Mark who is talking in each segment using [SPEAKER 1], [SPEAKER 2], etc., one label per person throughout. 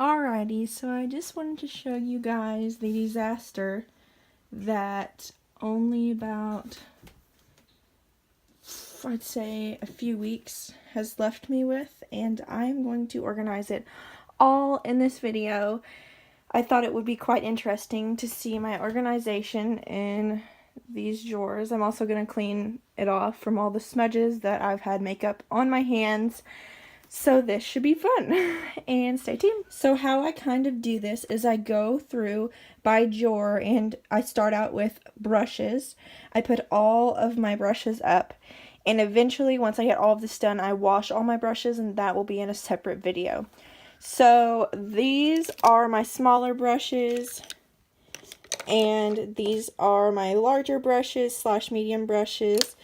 [SPEAKER 1] Alrighty, so I just wanted to show you guys the disaster that only about, I'd say, a few weeks has left me with, and I'm going to organize it all in this video. I thought it would be quite interesting to see my organization in these drawers. I'm also going to clean it off from all the smudges that I've had makeup on my hands. So this should be fun, and stay tuned. So how I kind of do this is I go through by drawer and I start out with brushes. I put all of my brushes up, and eventually once I get all of this done, I wash all my brushes, and that will be in a separate video. So these are my smaller brushes, and these are my larger brushes slash medium brushes.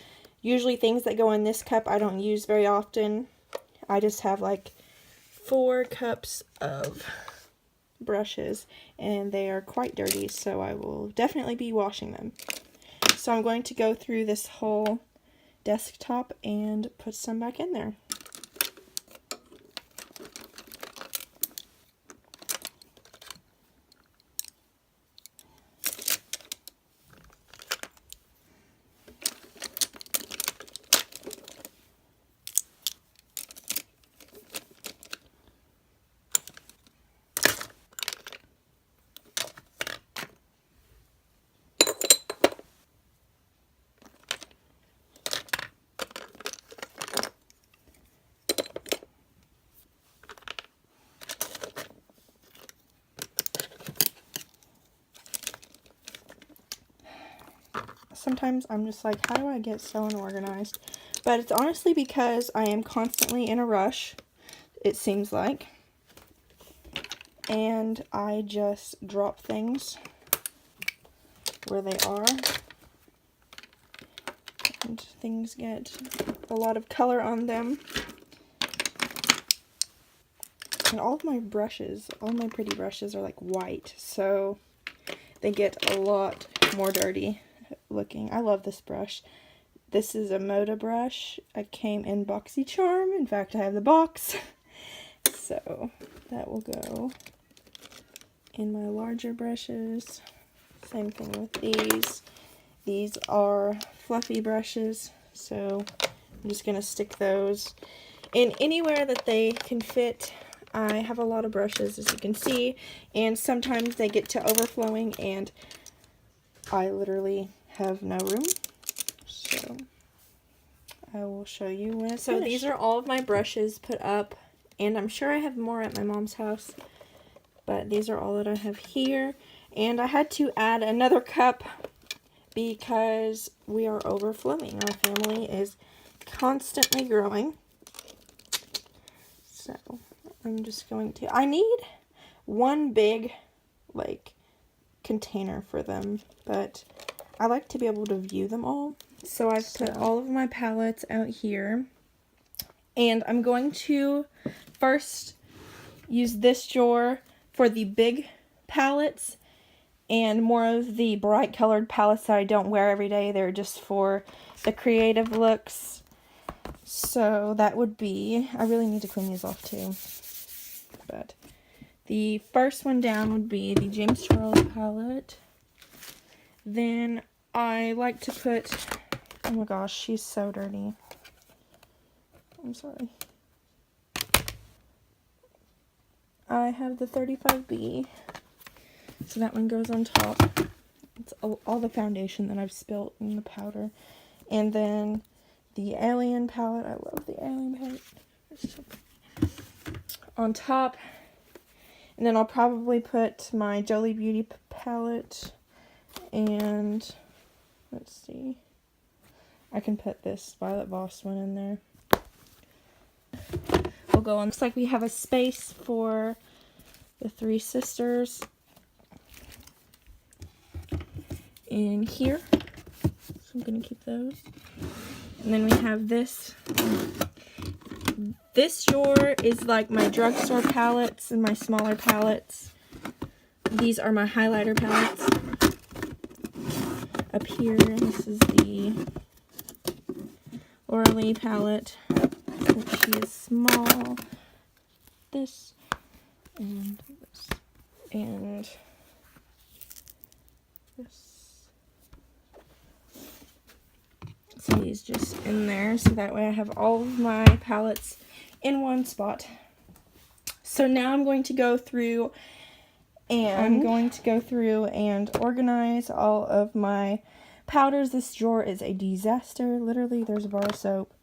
[SPEAKER 1] Usually things that go in this cup I don't use very often. I just have like 4 cups of brushes, and they are quite dirty, so I will definitely be washing them. So I'm going to go through this whole desktop and put some back in there. Sometimes I'm just like, how do I get so unorganized? But it's honestly because I am constantly in a rush, it seems like. And I just drop things where they are. And things get a lot of color on them. And all of my brushes, all my pretty brushes are like white, so they get a lot more dirty looking. I love this brush. This is a Moda brush. It came in BoxyCharm. In fact, I have the box. So that will go in my larger brushes. Same thing with these. These are fluffy brushes, so I'm just going to stick those in anywhere that they can fit. I have a lot of brushes, as you can see, and sometimes they get to overflowing and I literally have no room. So I will show you when it's finished. So these are all of my brushes put up, and I'm sure I have more at my mom's house, but these are all that I have here. And I had to add another cup because we are overflowing. Our family is constantly growing. So I'm just going to, I need one big like container for them, but I like to be able to view them all. So I've put all of my palettes out here, and I'm going to first use this drawer for the big palettes and more of the bright colored palettes that I don't wear every day. They're just for the creative looks. So that would be, I really need to clean these off too, but the first one down would be the James Charles palette. Then I like to put, oh my gosh, she's so dirty. I'm sorry. I have the 35B, so that one goes on top. It's all the foundation that I've spilt in the powder. And then the Alien palette, I love the Alien palette. So on top. And then I'll probably put my Jolie Beauty palette, and let's see, I can put this Violet Voss one in there. We'll go on. Looks like we have a space for the 3 sisters in here, so I'm going to keep those. And then we have this. This drawer is like my drugstore palettes and my smaller palettes. These are my highlighter palettes. Up here, this is the Laura Lee palette, which is small. This and this, and this. So these just in there, so that way I have all of my palettes in one spot. So now I'm going to go through and organize all of my powders. This drawer is a disaster. Literally, there's a bar of soap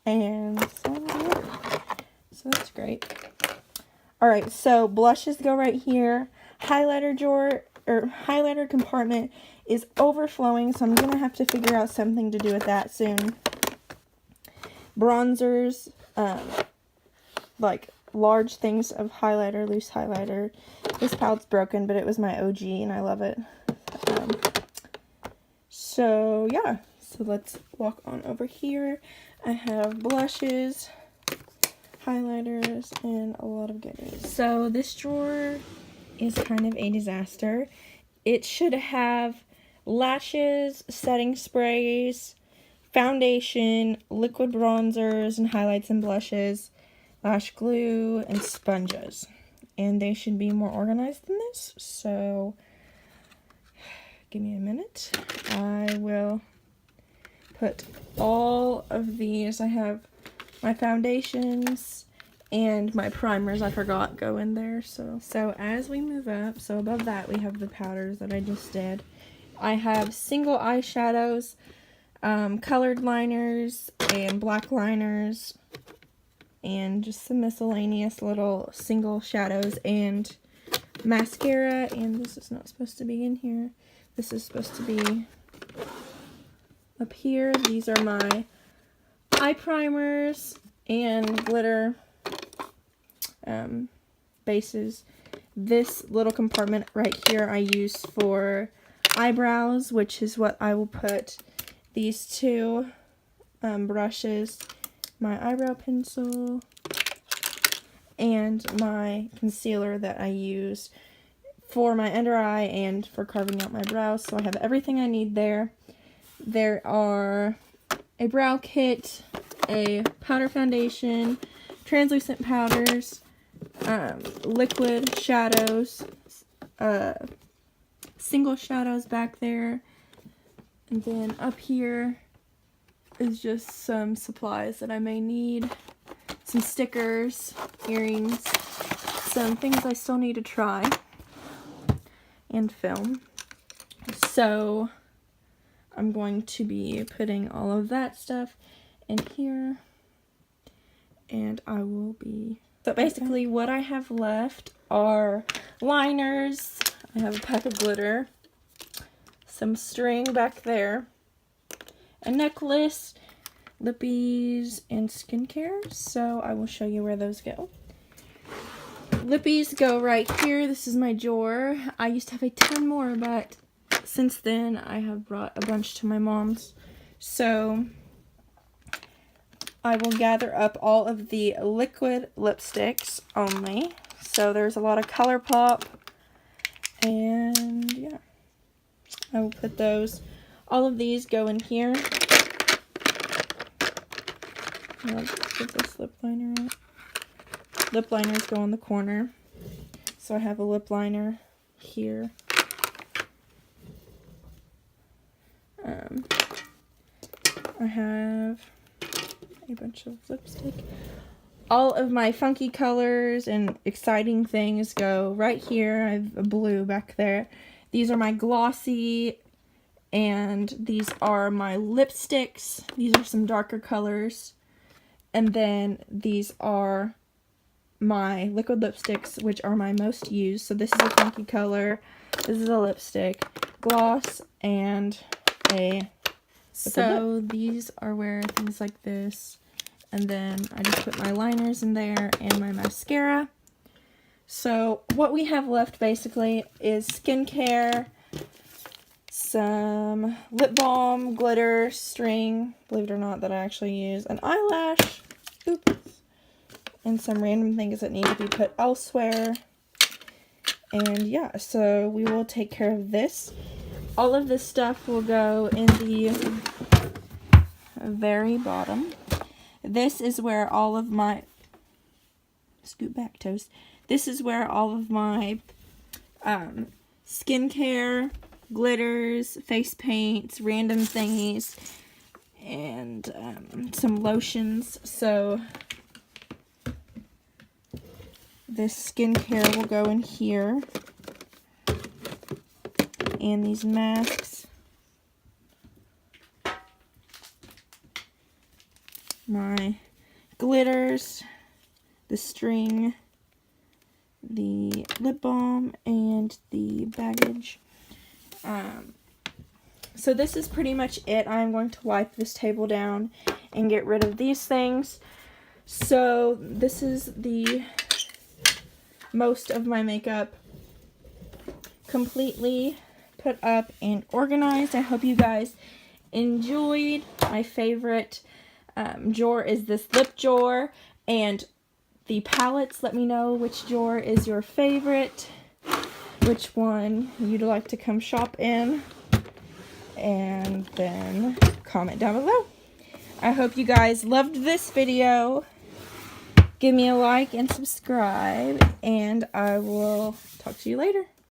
[SPEAKER 1] and some glitter. So that's great. Alright, so blushes go right here. Highlighter drawer, or highlighter compartment is overflowing, so I'm going to have to figure out something to do with that soon. Bronzers, like large things of highlighter, loose highlighter. This palette's broken, but it was my OG and I love it. So yeah, so let's walk on over here. I have blushes, highlighters, and a lot of goodies. So this drawer is kind of a disaster. It should have lashes, setting sprays, foundation, liquid bronzers and highlights and blushes, lash glue, and sponges. And they should be more organized than this, so give me a minute. I will put all of these. I have my foundations and my primers, I forgot, go in there. So as we move up, so above that we have the powders that I just did. I have single eyeshadows, colored liners, and black liners, and just some miscellaneous little single shadows and mascara. And this is not supposed to be in here. This is supposed to be up here. These are my eye primers and glitter bases. This little compartment right here I use for eyebrows, which is what I will put these two brushes, my eyebrow pencil, and my concealer that I use for my under eye and for carving out my brows. So I have everything I need there. There are a brow kit, a powder foundation, translucent powders, liquid shadows, single shadows back there, and then up here is just some supplies that I may need, some stickers, earrings, some things I still need to try, and film. So I'm going to be putting all of that stuff in here, and I will be... So basically what I have left are liners. I have a pack of glitter, some string back there, a necklace, lippies, and skincare. So I will show you where those go. Lippies go right here. This is my drawer. I used to have a ton more, but since then I have brought a bunch to my mom's. So I will gather up all of the liquid lipsticks only. So there's a lot of ColourPop, and yeah, I will put those. All of these go in here. Let's put this lip liner out. Lip liners go on the corner. So I have a lip liner here. I have a bunch of lipstick. All of my funky colors and exciting things go right here. I have a blue back there. These are my glossy, and these are my lipsticks. These are some darker colors. And then these are my liquid lipsticks, which are my most used. So this is a funky color. This is a lipstick, gloss, and a... So these are where things like this, and then I just put my liners in there and my mascara. So what we have left basically is skincare, some lip balm, glitter, string, believe it or not, that I actually use, an eyelash, oops, and some random things that need to be put elsewhere. And yeah, so we will take care of this. All of this stuff will go in the very bottom. This is where all of my scoot back, toes. This is where all of my skincare, glitters, face paints, random thingies, and some lotions. So this skincare will go in here, and these masks, my glitters, the string, the lip balm, and the baggage. So this is pretty much it. I'm going to wipe this table down and get rid of these things. So this is the most of my makeup completely put up and organized. I hope you guys enjoyed. My favorite drawer is this lip drawer, and the palettes, let me know which drawer is your favorite, which one you'd like to come shop in, and then comment down below. I hope you guys loved this video. Give me a like and subscribe, and I will talk to you later.